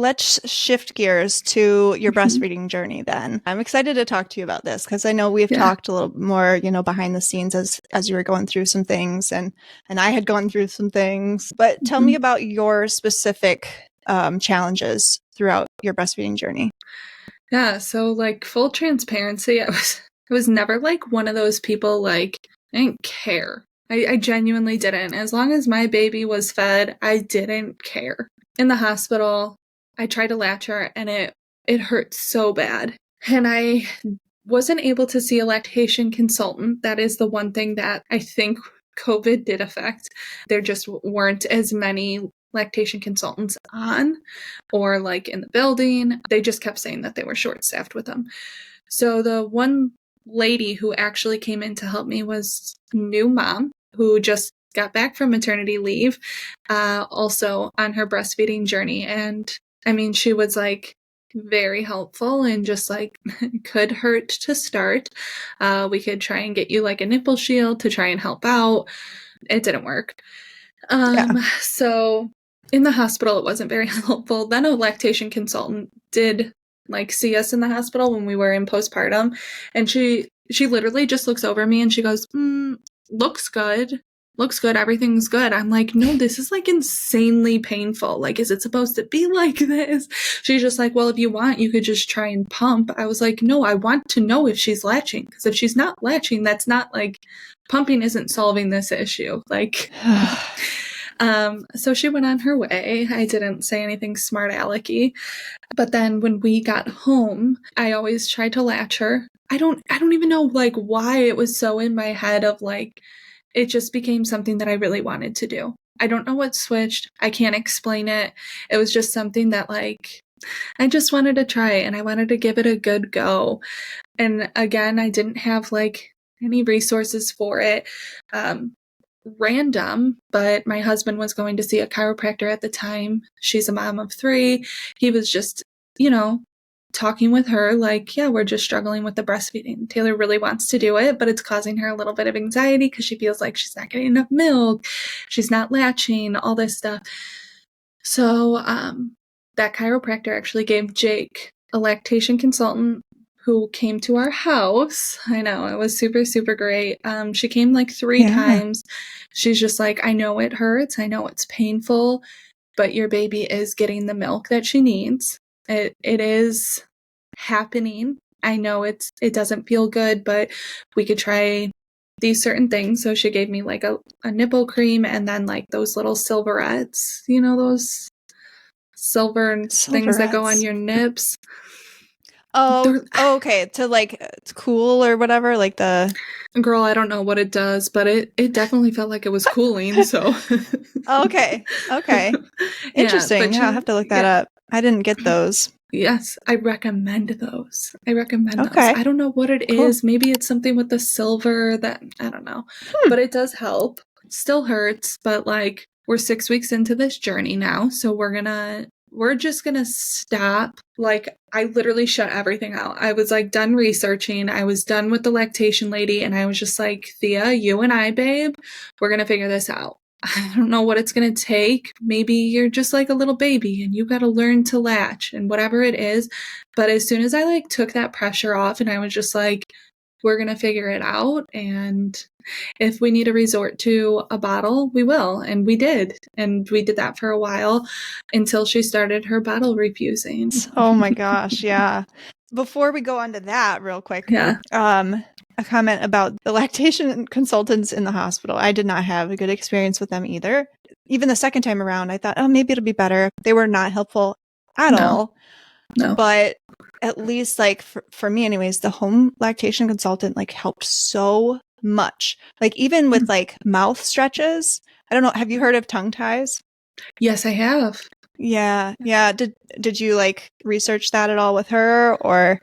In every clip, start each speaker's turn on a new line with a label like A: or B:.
A: let's shift gears to your breastfeeding journey then. I'm excited to talk to you about this because I know we've talked a little more, behind the scenes as you were going through some things and I had gone through some things. But tell me about your specific challenges throughout your breastfeeding journey.
B: Yeah, so like full transparency, I was never like one of those people like I didn't care. I genuinely didn't. As long as my baby was fed, I didn't care. In the hospital, I tried to latch her and it hurt so bad. And I wasn't able to see a lactation consultant. That is the one thing that I think COVID did affect. There just weren't as many lactation consultants on or like in the building. They just kept saying that they were short-staffed with them. So the one lady who actually came in to help me was a new mom who just got back from maternity leave, also on her breastfeeding journey. And I mean, she was like very helpful and just like could hurt to start. We could try and get you like a nipple shield to try and help out. It didn't work. So in the hospital, it wasn't very helpful. Then a lactation consultant did like see us in the hospital when we were in postpartum. And she literally just looks over me and she goes, looks good. Looks good. Everything's good. I'm like, no, this is like insanely painful. Like, is it supposed to be like this? She's just like, well, if you want, you could just try and pump. I was like, no, I want to know if she's latching. Because if she's not latching, that's not like pumping isn't solving this issue. Like, so she went on her way. I didn't say anything smart alecky. But then when we got home, I always tried to latch her. I don't even know like why it was so in my head of like, it just became something that I really wanted to do. I don't know what switched. I can't explain it. It was just something that like, I just wanted to try and I wanted to give it a good go. And again, I didn't have like any resources for it. Random, but my husband was going to see a chiropractor at the time. She's a mom of 3. He was just, talking with her like, yeah, we're just struggling with the breastfeeding. Taylor really wants to do it, but it's causing her a little bit of anxiety because she feels like she's not getting enough milk. She's not latching, all this stuff. So that chiropractor actually gave Jake a lactation consultant who came to our house. I know, it was super, super great. She came like 3 times. She's just like, I know it hurts. I know it's painful, but your baby is getting the milk that she needs. It is happening. I know it doesn't feel good, but we could try these certain things. So she gave me like a nipple cream and then like those little silverettes, those silver things that go on your nips.
A: Oh, okay. To like it's cool or whatever, like the
B: girl, I don't know what it does, but it definitely felt like it was cooling. So
A: okay. Interesting. Yeah, I'll have to look that up. I didn't get those.
B: Yes, I recommend those. Those. I don't know what it is. Maybe it's something with the silver that I don't know, but it does help. It still hurts, but like we're 6 weeks into this journey now, so we're just gonna stop. Like I literally shut everything out. I was like done researching. I was done with the lactation lady, and I was just like, Thea, you and I, babe, we're gonna figure this out. I don't know what it's going to take. Maybe you're just like a little baby and you got to learn to latch and whatever it is. But as soon as I like took that pressure off and I was just like, we're going to figure it out. And if we need to resort to a bottle, we will. And we did. And we did that for a while until she started her bottle refusing.
A: Oh my gosh. Yeah. Before we go on to that real quick.
B: Yeah.
A: A comment about the lactation consultants in the hospital. I did not have a good experience with them either. Even the second time around, I thought, oh, maybe it'll be better. They were not helpful at all. No. But at least like for me anyways, the home lactation consultant like helped so much. Like even with like mouth stretches. I don't know. Have you heard of tongue ties?
B: Yes, I have.
A: Yeah. Did you like research that at all with her or?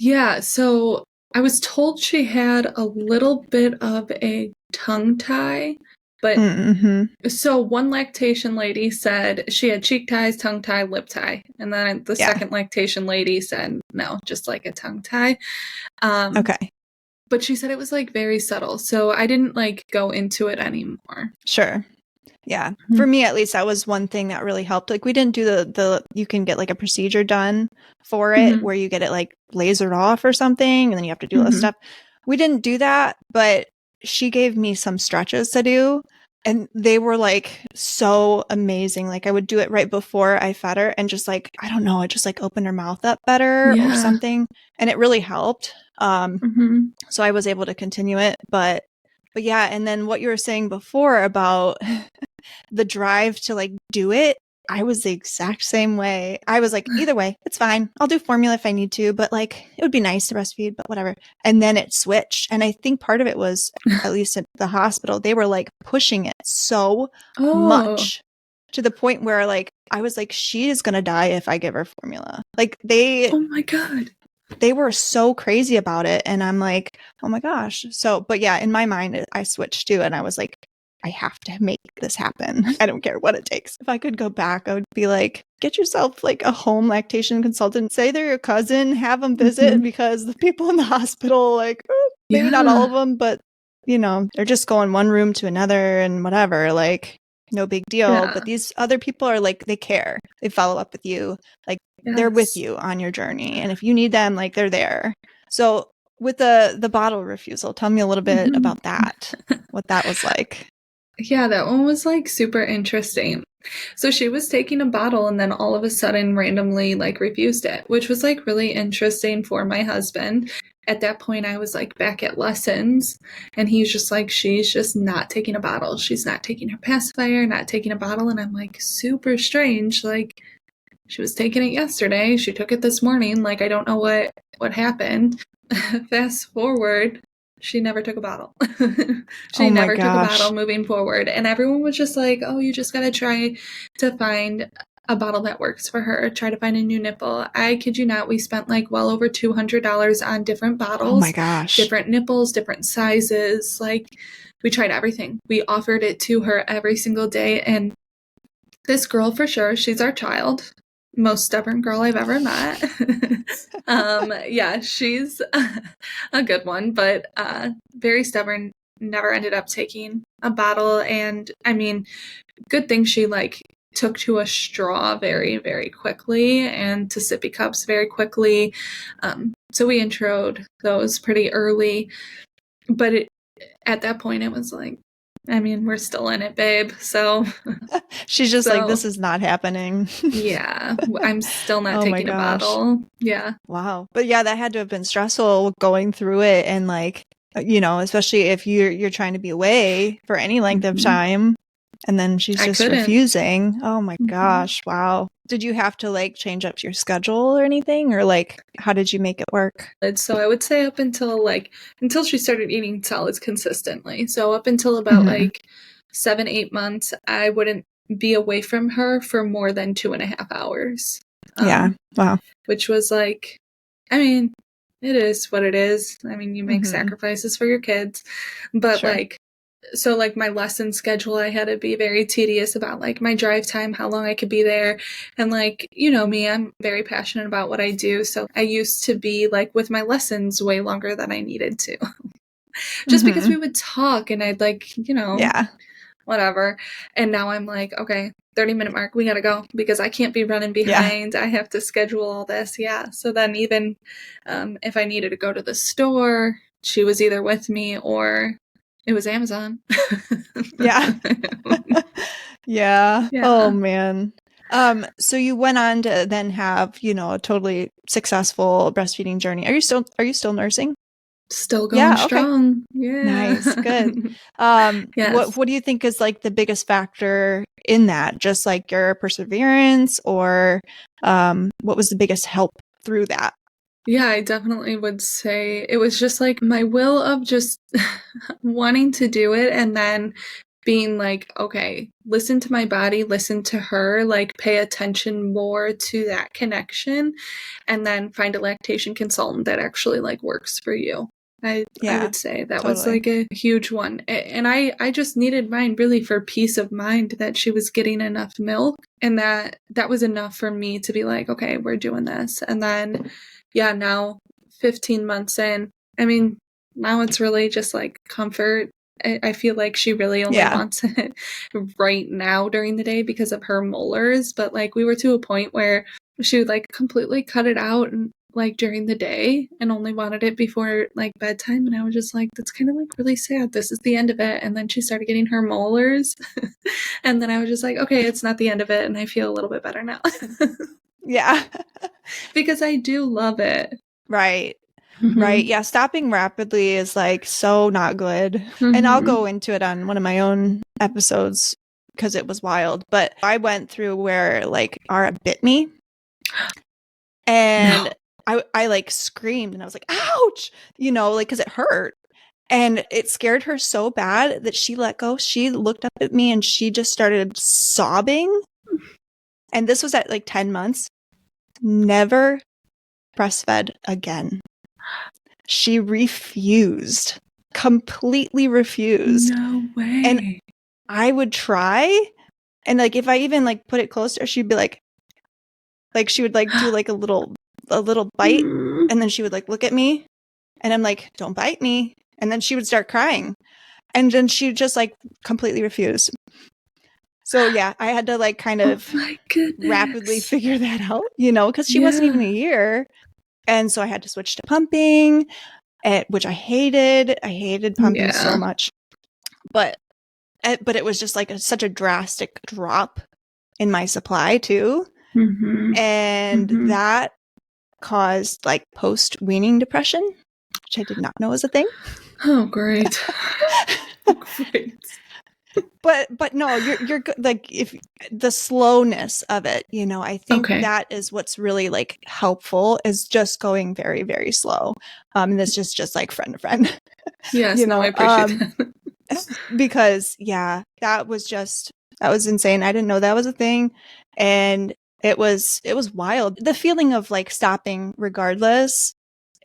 B: Yeah. So I was told she had a little bit of a tongue tie, but so one lactation lady said she had cheek ties, tongue tie, lip tie. And then the second lactation lady said, no, just like a tongue tie.
A: Okay.
B: But she said it was like very subtle. So I didn't like go into it anymore.
A: Sure. Yeah. For me, at least, that was one thing that really helped. Like, we didn't do you can get like a procedure done for it where you get it like lasered off or something, and then you have to do all this stuff. We didn't do that, but she gave me some stretches to do, and they were like so amazing. Like, I would do it right before I fed her, and just like, I don't know, it just like opened her mouth up better or something. And it really helped. So I was able to continue it, but yeah. And then what you were saying before about the drive to like do it, I was the exact same way. I was like, either way, it's fine. I'll do formula if I need to, but like, it would be nice to breastfeed, but whatever. And then it switched. And I think part of it was, at least at the hospital, they were like pushing it so much to the point where like, I was like, she is going to die if I give her formula. Like
B: oh my God.
A: They were so crazy about it. And I'm like, oh my gosh. So, but yeah, in my mind, I switched to, and I was like, I have to make this happen. I don't care what it takes. If I could go back, I would be like, get yourself like a home lactation consultant. Say they're your cousin, have them visit, because the people in the hospital, like, maybe not all of them, but you know, they're just going one room to another and whatever, like no big deal. But these other people are like, they care. They follow up with you. Like, they're with you on your journey. And if you need them, like, they're there. So with the bottle refusal, tell me a little bit about that, what that was like.
B: Yeah, that one was like super interesting. So she was taking a bottle and then all of a sudden randomly like refused it, which was like really interesting for my husband. At that point, I was like back at lessons, and he's just like, she's just not taking a bottle. She's not taking her pacifier, not taking a bottle. And I'm like, super strange. Like, she was taking it yesterday. She took it this morning. Like, I don't know what happened. Fast forward, she never took a bottle. She never took a bottle moving forward. And everyone was just like, oh, you just got to try to find a bottle that works for her. Try to find a new nipple. I kid you not, we spent like well over $200 on different bottles.
A: Oh my gosh.
B: Different nipples, different sizes. Like, we tried everything. We offered it to her every single day. And this girl, for sure, she's our child. Most stubborn girl I've ever met. Yeah, she's a good one, but very stubborn. Never ended up taking a bottle. And I mean, good thing she like took to a straw very, very quickly and to sippy cups very quickly. So we introed those pretty early. But at that point, it was like, I mean, we're still in it, babe. So
A: she's just like, this is not happening.
B: Yeah, I'm still not taking a bottle. Yeah.
A: Wow. But yeah, that had to have been stressful going through it, and like, you know, especially if you're trying to be away for any length of time, and then she's just refusing. Oh my gosh. Wow. Did you have to like change up your schedule or anything, or like, how did you make it work?
B: So I would say up until she started eating solids consistently. So up until about like 7-8 months, I wouldn't be away from her for more than 2.5 hours.
A: Yeah. Wow.
B: Which was like, I mean, it is what it is. I mean, you make sacrifices for your kids, but like, so like my lesson schedule, I had to be very tedious about like my drive time, how long I could be there. And like, you know me, I'm very passionate about what I do. So I used to be like with my lessons way longer than I needed to. Just because we would talk and I'd like, you know, whatever. And now I'm like, okay, 30-minute mark, we gotta go, because I can't be running behind. I have to schedule all this. Yeah. So then even if I needed to go to the store, she was either with me or it was Amazon.
A: Yeah. Oh man. So you went on to then have, you know, a totally successful breastfeeding journey. Are you still nursing?
B: Still going strong.
A: Yeah. Nice. Good. What do you think is like the biggest factor in that? Just like your perseverance, or what was the biggest help through that?
B: Yeah, I definitely would say it was just like my will of just wanting to do it, and then being like, okay, listen to my body, listen to her, like pay attention more to that connection, and then find a lactation consultant that actually like works for you. I would say that was like a huge one. And I just needed mine really for peace of mind, that she was getting enough milk, and that was enough for me to be like, okay, we're doing this. And then now 15 months in, I mean, now it's really just like comfort, I feel like she really only wants it right now during the day because of her molars. But like we were to a point where she would like completely cut it out and like during the day and only wanted it before like bedtime. And I was just like, that's kind of like really sad. This is the end of it. And then she started getting her molars. And then I was just like, okay, it's not the end of it. And I feel a little bit better now.
A: Yeah.
B: Because I do love it.
A: Right. Right. Yeah. Stopping rapidly is like so not good. And I'll go into it on one of my own episodes because it was wild. But I went through where like Ara bit me and I like screamed and I was like, ouch, you know, like because it hurt. And it scared her so bad that she let go. She looked up at me and she just started sobbing. And this was at like 10 months. Never breastfed again. She refused, completely refused.
B: No way.
A: And I would try. And like, if I even like put it closer, she'd be like she would like do like a little bite. And then she would like look at me and I'm like, don't bite me. And then she would start crying. And then she would just like completely refuse. So yeah, I had to like kind of rapidly figure that out, you know, because she wasn't even a year. And so I had to switch to pumping, which I hated. I hated pumping so much. But it was just like such a drastic drop in my supply too. And that caused like post-weaning depression, which I did not know was a thing.
B: Oh, great. Great.
A: But no, you're good. Like if the slowness of it, you know, I think that is what's really like helpful is just going very, very slow. And this is just like friend to friend.
B: Yes, you know, I appreciate that.
A: Because that was insane. I didn't know that was a thing. And it was wild. The feeling of like stopping regardless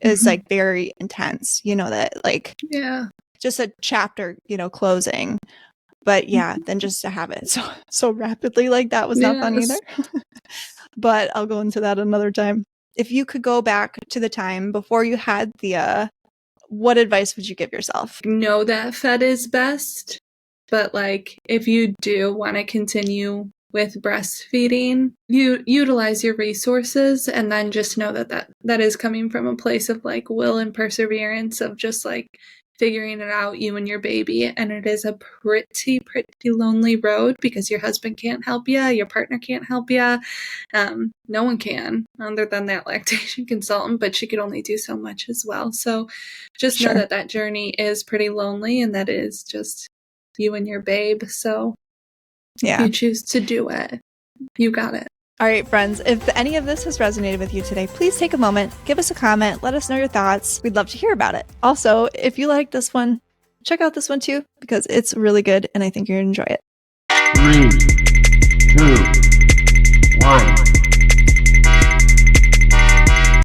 A: is like very intense, you know, that like, just a chapter, you know, closing. But then just to have it so rapidly like that was not fun either. But I'll go into that another time. If you could go back to the time before you had the, what advice would you give yourself?
B: Know that fed is best, but like if you do want to continue with breastfeeding, you utilize your resources and then just know that is coming from a place of like will and perseverance of just like figuring it out, you and your baby. And it is a pretty lonely road because your husband can't help you, your partner can't help you. No one can other than that lactation consultant, but she could only do so much as well. So just know that journey is pretty lonely and that is just you and your babe. So if you choose to do it, you got it.
A: All right, friends, if any of this has resonated with you today, please take a moment, give us a comment, let us know your thoughts. We'd love to hear about it. Also, if you like this one, check out this one too, because it's really good and I think you're going to enjoy it.
C: 3, 2,